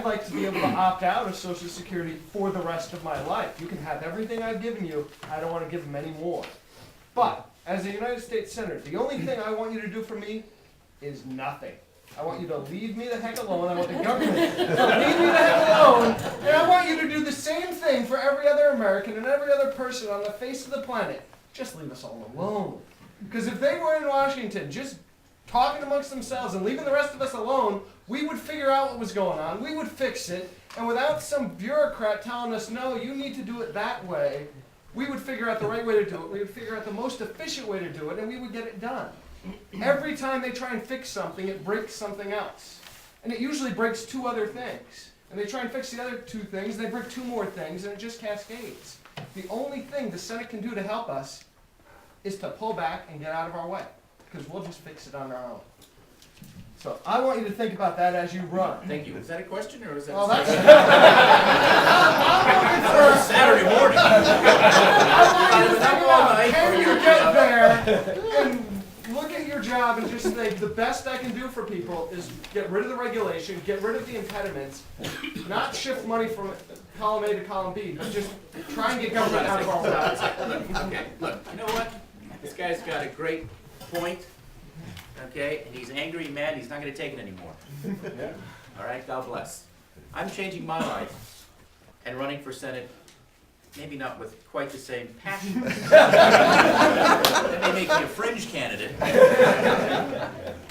I'd like to be able to opt out of Social Security for the rest of my life. You can have everything I've given you. I don't want to give them any more. But as a United States Senator, the only thing I want you to do for me is nothing. I want you to leave me the heck alone. I want the government to leave me the heck alone. And I want you to do the same thing for every other American and every other person on the face of the planet. Just leave us all alone. Because if they were in Washington just talking amongst themselves and leaving the rest of us alone, we would figure out what was going on. We would fix it. And without some bureaucrat telling us, no, you need to do it that way, we would figure out the right way to do it. We would figure out the most efficient way to do it, and we would get it done. Every time they try and fix something, it breaks something else. And it usually breaks two other things. And they try and fix the other two things, they break two more things, and it just cascades. The only thing the Senate can do to help us is to pull back and get out of our way. Because we'll just fix it on our own. So I want you to think about that as you run. Thank you. Is that a question or is that Well, that's Saturday morning? Can you get there and look at your job and just think, the best I can do for people is get rid of the regulation, get rid of the impediments, not shift money from column A to column B, but just try and get government out of our way. Okay, look, you know what? This guy's got a great point, okay? And he's angry, mad, he's not going to take it anymore. All right, God bless. I'm changing my life and running for Senate, maybe not with quite the same passion. That may make me a fringe candidate,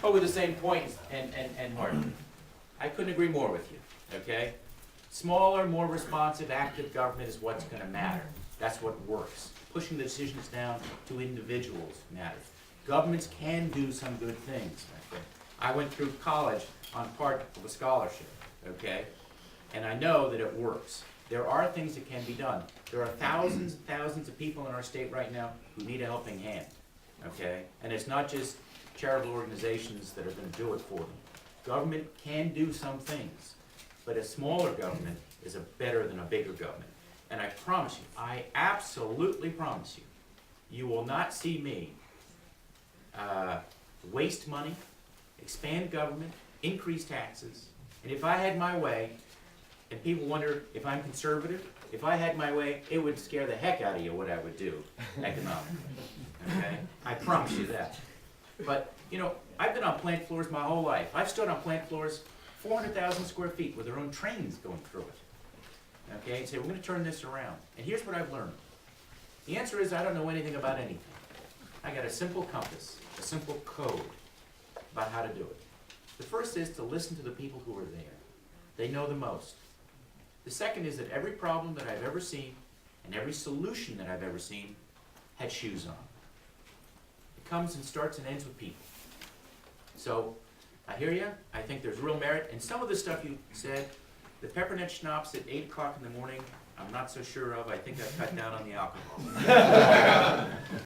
but with the same point and heart. I couldn't agree more with you, okay? Smaller, more responsive, active government is what's going to matter. That's what works. Pushing the decisions down to individuals matters. Governments can do some good things, my friend. I went through college on part of a scholarship, okay? And I know that it works. There are things that can be done. There are thousands and thousands of people in our state right now who need a helping hand, okay? And it's not just charitable organizations that are going to do it for them. Government can do some things, but a smaller government is better than a bigger government. And I promise you, I absolutely promise you, you will not see me waste money, expand government, increase taxes. And if I had my way, and people wonder if I'm conservative, if I had my way, it would scare the heck out of you what I would do economically. Okay? I promise you that. But, you know, I've been on plant floors my whole life. I've stood on plant floors 400,000 square feet with their own trains going through it. Okay, and say, we're going to turn this around. And here's what I've learned. The answer is I don't know anything about anything. I got a simple compass, a simple code about how to do it. The first is to listen to the people who are there. They know the most. The second is that every problem that I've ever seen and every solution that I've ever seen had shoes on. It comes and starts and ends with people. So, I hear you. I think there's real merit. And some of the stuff you said, the peppermint schnapps at 8 o'clock in the morning, I'm not so sure of. I think I've cut down on the alcohol.